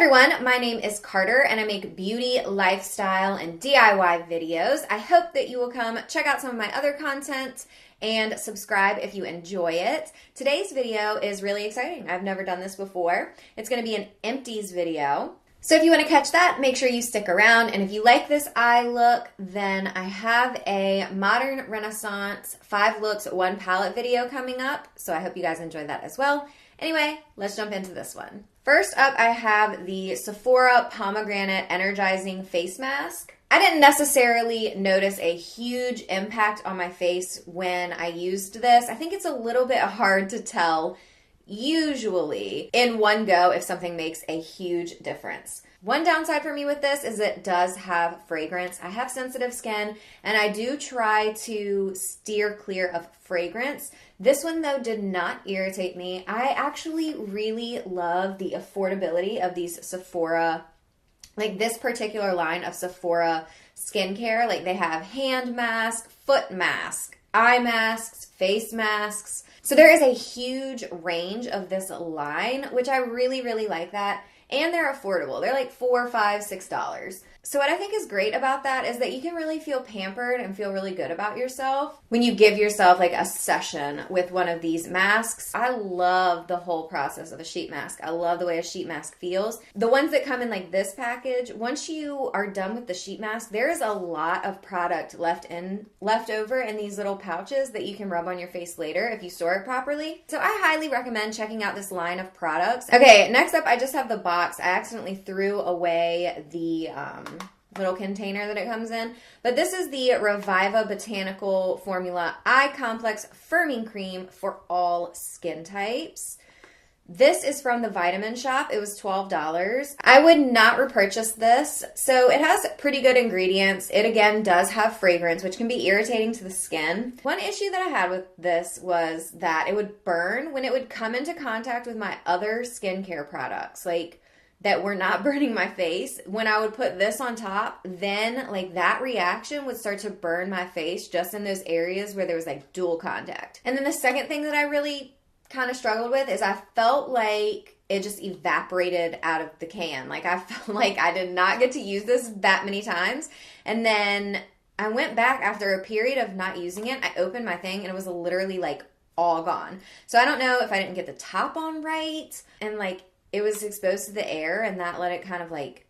everyone, my name is Carter and I make beauty, lifestyle, and DIY videos. I hope that you will come check out some of my other content and subscribe if you enjoy it. Today's video is really exciting. I've never done this before. It's going to be an Empties video. So if you want to catch that, make sure you stick around. And if you like this eye look, then I have a Modern Renaissance 5 looks, 1 palette video coming up. So I hope you guys enjoy that as well. Anyway, let's jump into this one. First up, I have the Sephora Pomegranate Energizing Face Mask. I didn't necessarily notice a huge impact on my face when I used this. I think it's a little bit hard to tell usually in one go if something makes a huge difference. One downside for me with this is it does have fragrance. I have sensitive skin and I do try to steer clear of fragrance. This one though did not irritate me. I actually really love the affordability of these Sephora, like this particular line of Sephora skincare. Like they have hand mask, foot mask, eye masks, face masks. So there is a huge range of this line, which I really, really like that. And they're affordable. They're like $4, $5, $6. So what I think is great about that is that you can really feel pampered and feel really good about yourself when you give yourself like a session with one of these masks. I love the whole process of a sheet mask. I love the way a sheet mask feels. The ones that come in like this package, once you are done with the sheet mask, there is a lot of product left over in these little pouches that you can rub on your face later if you store it properly. So I highly recommend checking out this line of products. Okay, next up I just have the box. I accidentally threw away the little container that it comes in. But this is the Reviva Botanical Formula Eye Complex Firming Cream for all skin types. This is from the Vitamin Shop. It was $12. I would not repurchase this. So it has pretty good ingredients. It again does have fragrance, which can be irritating to the skin. One issue that I had with this was that it would burn when it would come into contact with my other skincare products. Like that were not burning my face. When I would put this on top, then like that reaction would start to burn my face just in those areas where there was like dual contact. And then the second thing that I really kind of struggled with is I felt like it just evaporated out of the can. Like I felt like I did not get to use this that many times. And then I went back after a period of not using it. I opened my thing and it was literally like all gone. So I don't know if I didn't get the top on right and like it was exposed to the air and that let it kind of like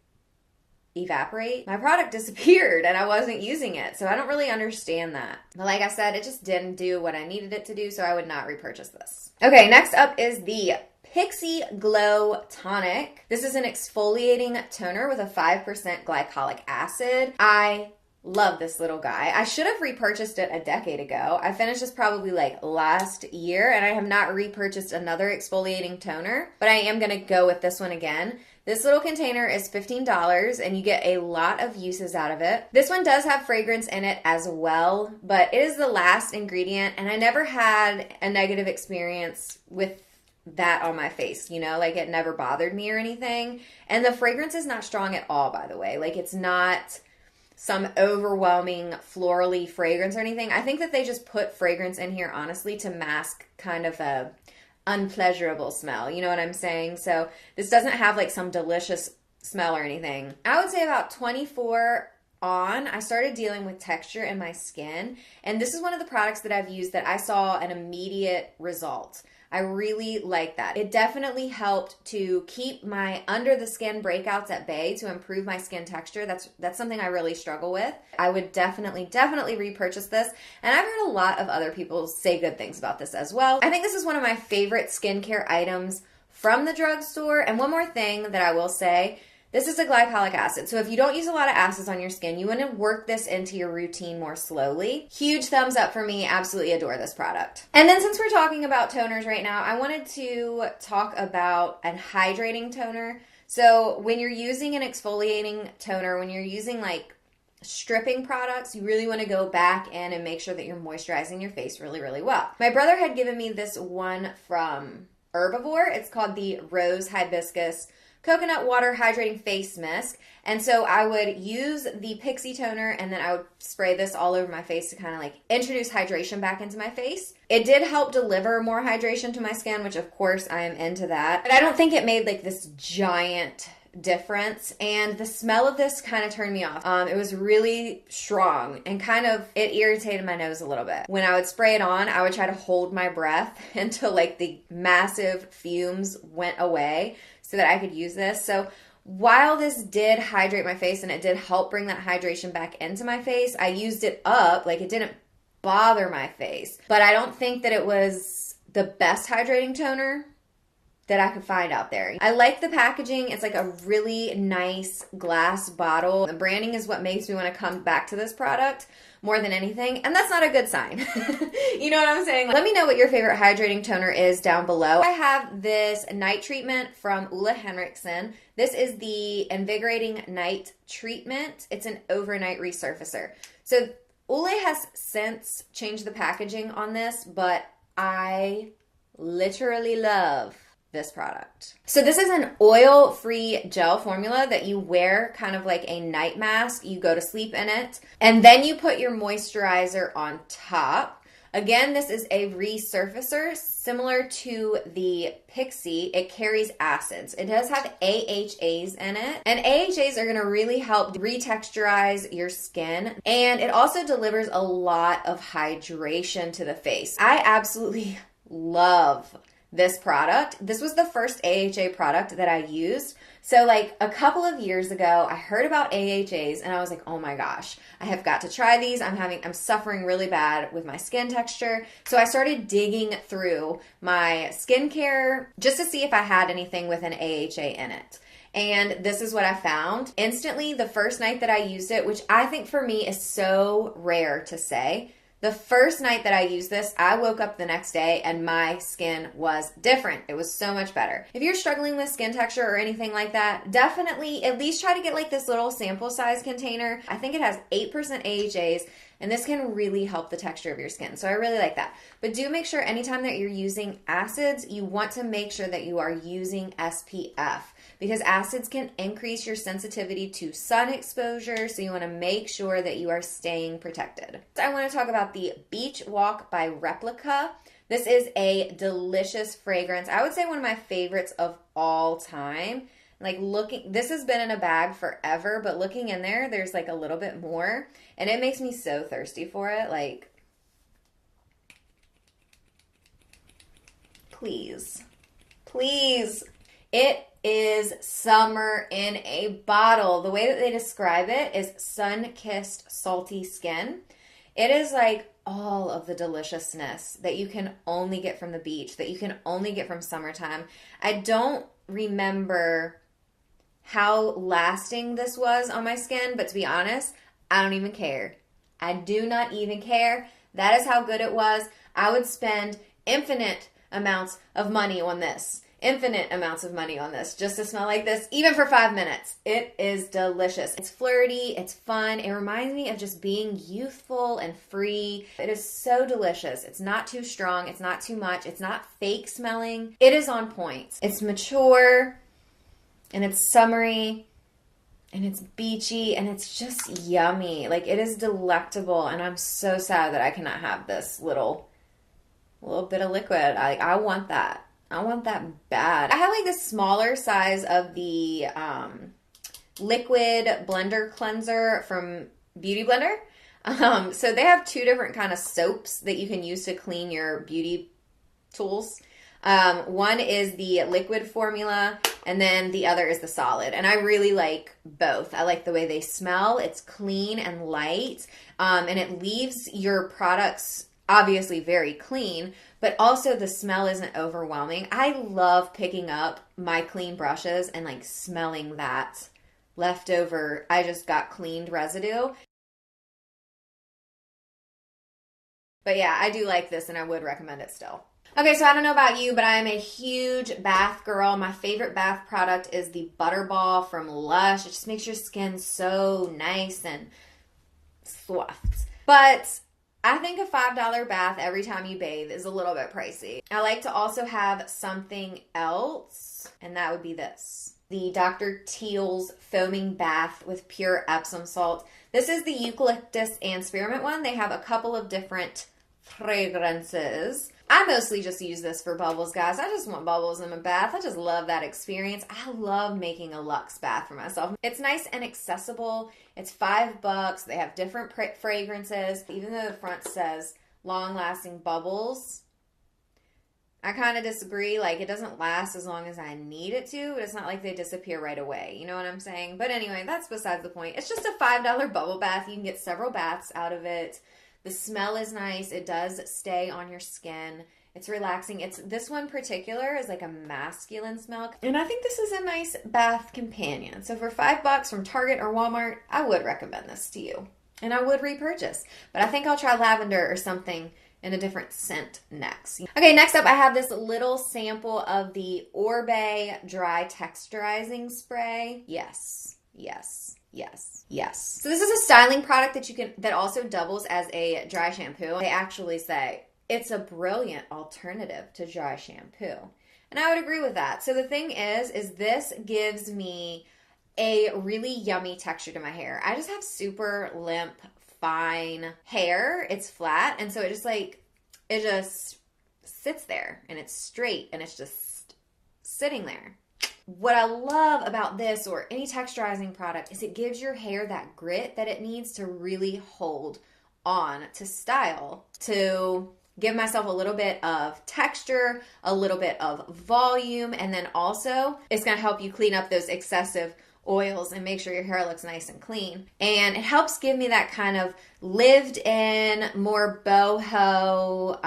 evaporate. My product disappeared and I wasn't using it. So I don't really understand that. But like I said, it just didn't do what I needed it to do. So I would not repurchase this. Okay, next up is the Pixi Glow Tonic. This is an exfoliating toner with a 5% glycolic acid. I love this little guy. I should have repurchased it a decade ago. I finished this probably like last year and I have not repurchased another exfoliating toner, but I am going to go with this one again. This little container is $15 and you get a lot of uses out of it. This one does have fragrance in it as well, but it is the last ingredient and I never had a negative experience with that on my face, you know, like it never bothered me or anything. And the fragrance is not strong at all, by the way. Like it's not some overwhelming florally fragrance or anything. I think that they just put fragrance in here, honestly, to mask kind of a unpleasurable smell. You know what I'm saying? So this doesn't have like some delicious smell or anything. I would say about 24 on, I started dealing with texture in my skin. And this is one of the products that I've used that I saw an immediate result. I really like that. It definitely helped to keep my under the skin breakouts at bay to improve my skin texture. That's something I really struggle with. I would definitely repurchase this. And I've heard a lot of other people say good things about this as well. I think this is one of my favorite skincare items from the drugstore. And one more thing that I will say, this is a glycolic acid. So if you don't use a lot of acids on your skin, you want to work this into your routine more slowly. Huge thumbs up for me. Absolutely adore this product. And then since we're talking about toners right now, I wanted to talk about an hydrating toner. So when you're using an exfoliating toner, when you're using like stripping products, you really want to go back in and make sure that you're moisturizing your face really, really well. My brother had given me this one from Herbivore. It's called the Rose Hibiscus Coconut Water Hydrating Face Mist. And so I would use the Pixie toner and then I would spray this all over my face to kind of like introduce hydration back into my face. It did help deliver more hydration to my skin, which of course I am into that. But I don't think it made like this giant difference, and the smell of this kind of turned me off. It was really strong and it irritated my nose a little bit. When I would spray it on, I would try to hold my breath until like the massive fumes went away so that I could use this. So while this did hydrate my face and it did help bring that hydration back into my face, I used it up. Like, it didn't bother my face, but I don't think that it was the best hydrating toner that I could find out there. I like the packaging. It's like a really nice glass bottle. The branding is what makes me want to come back to this product more than anything, and that's not a good sign. You know what I'm saying? Let me know what your favorite hydrating toner is down below. I have this night treatment from Henriksen. This is the Invigorating Night Treatment. It's an overnight resurfacer. So Ole has since changed the packaging on this, but I literally love this product. So this is an oil-free gel formula that you wear kind of like a night mask. You go to sleep in it, and then you put your moisturizer on top. Again, this is a resurfacer similar to the Pixi. It carries acids. It does have AHAs in it, and AHAs are going to really help retexturize your skin, and it also delivers a lot of hydration to the face. I absolutely love this product. This was the first AHA product that I used. So like a couple of years ago, I heard about AHAs and I was like, oh my gosh, I have got to try these. I'm suffering really bad with my skin texture. So I started digging through my skincare just to see if I had anything with an AHA in it. And this is what I found. Instantly, the first night that I used it, which I think for me is so rare to say, the first night that I used this, I woke up the next day and my skin was different. It was so much better. If you're struggling with skin texture or anything like that, definitely at least try to get like this little sample size container. I think it has 8% AHAs, and this can really help the texture of your skin. So I really like that. But do make sure anytime that you're using acids, you want to make sure that you are using SPF, because acids can increase your sensitivity to sun exposure, so you want to make sure that you are staying protected. I want to talk about the Beach Walk by Replica. This is a delicious fragrance. I would say one of my favorites of all time. Like this has been in a bag forever, but looking in there, there's like a little bit more, and it makes me so thirsty for it. Like, please, please. It is summer in a bottle. The way that they describe it is sun-kissed salty skin. It is like all of the deliciousness that you can only get from the beach, that you can only get from summertime. I don't remember how lasting this was on my skin, but to be honest, I don't even care. I do not even care. That is how good it was. I would spend infinite amounts of money on this. Infinite amounts of money on this just to smell like this, even for 5 minutes. It is delicious. It's flirty, it's fun. It reminds me of just being youthful and free. It is so delicious. It's not too strong, it's not too much, it's not fake smelling. It is on point. It's mature, and it's summery, and it's beachy, and it's just yummy. Like, it is delectable, and I'm so sad that I cannot have this little bit of liquid. I want that. I want that bad. I have like the smaller size of the liquid blender cleanser from Beauty Blender. So they have two different kind of soaps that you can use to clean your beauty tools. One is the liquid formula, and then the other is the solid. And I really like both. I like the way they smell. It's clean and light, and it leaves your products obviously very clean, but also the smell isn't overwhelming. I love picking up my clean brushes and like smelling that leftover, I just got cleaned residue. But yeah, I do like this and I would recommend it still. Okay, so I don't know about you, but I am a huge bath girl. My favorite bath product is the Butterball from Lush. It just makes your skin so nice and soft. But I think a $5 bath every time you bathe is a little bit pricey. I like to also have something else, and that would be this. The Dr. Teals Foaming Bath with Pure Epsom Salt. This is the eucalyptus and spearmint one. They have a couple of different fragrances. I mostly just use this for bubbles, guys. I just want bubbles in my bath. I just love that experience. I love making a luxe bath for myself. It's nice and accessible. It's $5. They have different fragrances. Even though the front says long-lasting bubbles, I kind of disagree. Like, it doesn't last as long as I need it to, but it's not like they disappear right away. You know what I'm saying? But anyway, that's besides the point. It's just a $5 bubble bath. You can get several baths out of it. The smell is nice. It does stay on your skin. It's relaxing. This one particular is like a masculine smell. And I think this is a nice bath companion. So for $5 from Target or Walmart, I would recommend this to you. And I would repurchase. But I think I'll try lavender or something in a different scent next. Okay, next up I have this little sample of the Orbe Dry Texturizing Spray. Yes, yes, yes, yes. So this is a styling product that also doubles as a dry shampoo. They actually say it's a brilliant alternative to dry shampoo. And I would agree with that. So the thing is this gives me a really yummy texture to my hair. I just have super limp, fine hair. It's flat, and so it just sits there and it's straight and it's just sitting there. What I love about this or any texturizing product is it gives your hair that grit that it needs to really hold on to style, to give myself a little bit of texture, a little bit of volume, and then also it's going to help you clean up those excessive oils and make sure your hair looks nice and clean. And it helps give me that kind of lived in, more boho,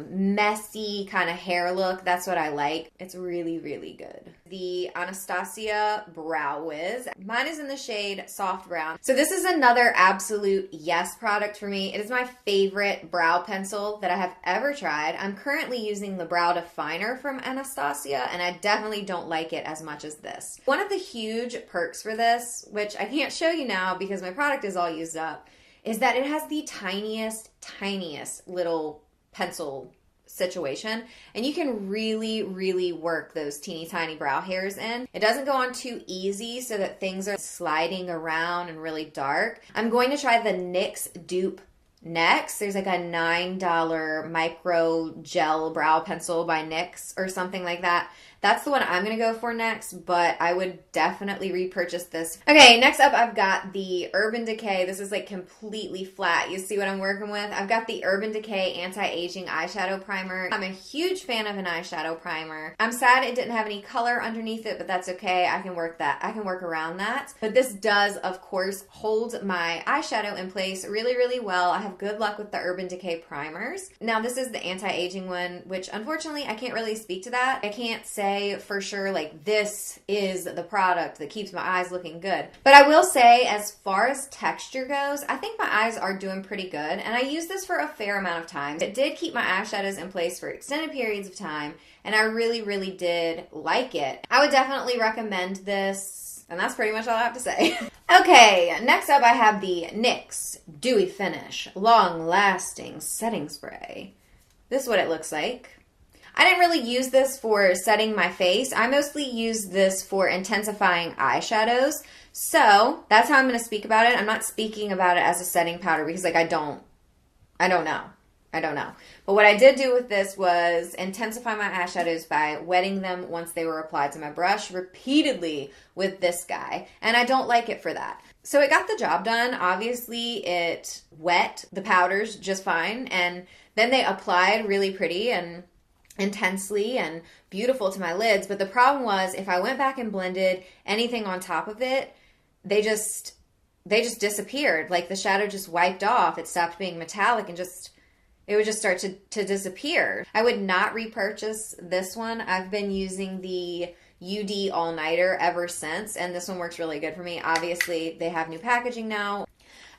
messy kind of hair look. That's what I like. It's really, really good. The Anastasia Brow Wiz. Mine is in the shade Soft Brown. So this is another absolute yes product for me. It is my favorite brow pencil that I have ever tried. I'm currently using the Brow Definer from Anastasia, and I definitely don't like it as much as this. One of the huge perks for this, which I can't show you now because my product is all used up, is that it has the tiniest little pencil situation, and you can really, really work those teeny tiny brow hairs in. It doesn't go on too easy so that things are sliding around and really dark. I'm going to try the NYX dupe next. There's like a $9 micro gel brow pencil by NYX or something like that. That's the one I'm going to go for next, but I would definitely repurchase this. Okay, next up I've got the Urban Decay. This is like completely flat. You see what I'm working with? I've got the Urban Decay Anti-Aging Eyeshadow Primer. I'm a huge fan of an eyeshadow primer. I'm sad it didn't have any color underneath it, but that's okay. I can work that. I can work around that. But this does, of course, hold my eyeshadow in place really, really well. I have good luck with the Urban Decay primers. Now, this is the anti-aging one, which unfortunately I can't really speak to that. I can't say for sure like this is the product that keeps my eyes looking good. But I will say, as far as texture goes, I think my eyes are doing pretty good, and I use this for a fair amount of time. It did keep my eyeshadows in place for extended periods of time, and I really, really did like it. I would definitely recommend this, and that's pretty much all I have to say. Okay, next up I have the NYX Dewy Finish Long Lasting Setting Spray. This is what it looks like. I didn't really use this for setting my face. I mostly use this for intensifying eyeshadows. So that's how I'm going to speak about it. I'm not speaking about it as a setting powder because like I don't know. But what I did do with this was intensify my eyeshadows by wetting them once they were applied to my brush repeatedly with this guy. And I don't like it for that. So it got the job done. Obviously it wet the powders just fine. And then they applied really pretty and intensely and beautiful to my lids. But the problem was if I went back and blended anything on top of it, they just disappeared. Like the shadow just wiped off. It stopped being metallic and it would just start to disappear. I would not repurchase this one. I've been using the UD All Nighter ever since, and this one works really good for me. Obviously, they have new packaging now.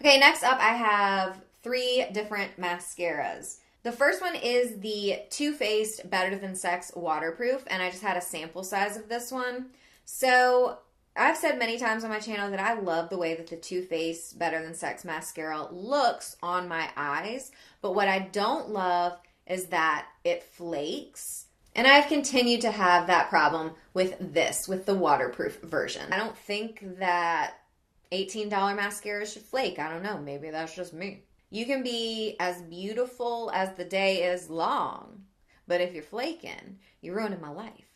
Okay, next up I have 3 different mascaras. The first one is the Too Faced Better Than Sex Waterproof, and I just had a sample size of this one. So I've said many times on my channel that I love the way that the Too Faced Better Than Sex mascara looks on my eyes, but what I don't love is that it flakes. And I've continued to have that problem with this, with the waterproof version. I don't think that $18 mascara should flake. I don't know, maybe that's just me. You can be as beautiful as the day is long, But if you're flaking, you're ruining my life.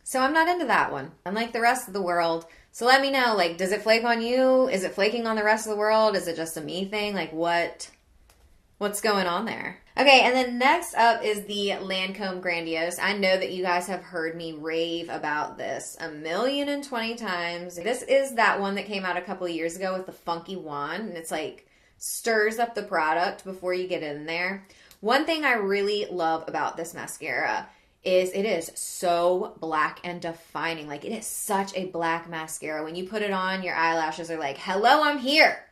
So I'm not into that one. I'm like the rest of the world. So let me know, like, does it flake on you? Is it flaking on the rest of the world? Is it just a me thing? Like, what's going on there? Okay, and then next up is the Lancome Grandiose. I know that you guys have heard me rave about this 1,020 times. This is that one that came out a couple of years ago with the funky wand, and it's like stirs up the product before you get in there. One thing I really love about this mascara is it is so black and defining. Like, it is such a black mascara. When you put it on, your eyelashes are like, hello, I'm here.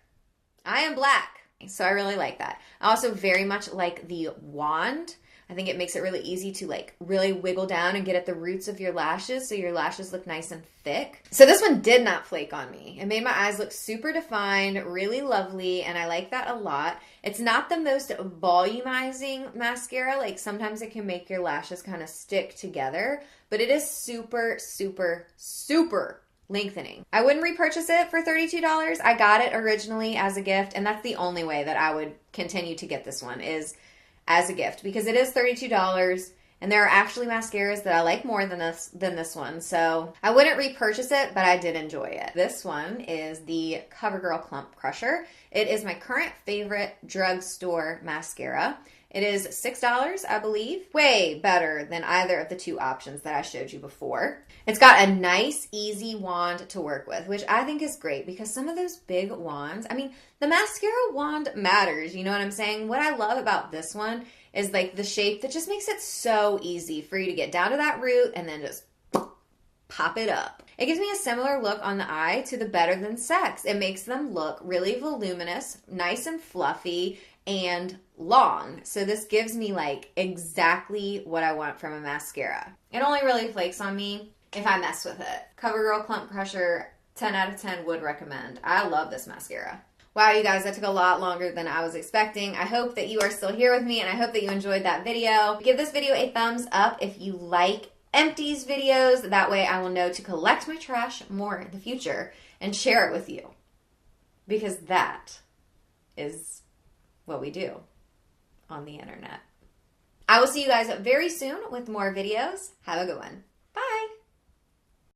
I am black. So I really like that. I also very much like the wand. I think it makes it really easy to like really wiggle down and get at the roots of your lashes so your lashes look nice and thick. So this one did not flake on me. It made my eyes look super defined, really lovely, and I like that a lot. It's not the most volumizing mascara. Like, sometimes it can make your lashes kind of stick together, but it is super, super, super lengthening. I wouldn't repurchase it for $32. I got it originally as a gift, and that's the only way that I would continue to get this one, is as a gift, because it is $32, and there are actually mascaras that I like more than this one. So I wouldn't repurchase it, but I did enjoy it. This one is the Covergirl Clump Crusher. It is my current favorite drugstore mascara. It is $6, I believe. Way better than either of the two options that I showed you before. It's got a nice, easy wand to work with, which I think is great because some of those big wands, I mean, the mascara wand matters, you know what I'm saying? What I love about this one is like the shape that just makes it so easy for you to get down to that root and then just pop it up. It gives me a similar look on the eye to the Better Than Sex. It makes them look really voluminous, nice and fluffy, and long. So this gives me like exactly what I want from a mascara. It only really flakes on me if I mess with it. CoverGirl Clump Crusher, 10 out of 10 would recommend. I love this mascara. Wow, you guys, that took a lot longer than I was expecting. I hope that you are still here with me, and I hope that you enjoyed that video. Give this video a thumbs up if you like Empties videos. That way I will know to collect my trash more in the future and share it with you. Because that is what we do on the internet. I will see you guys very soon with more videos. Have a good one.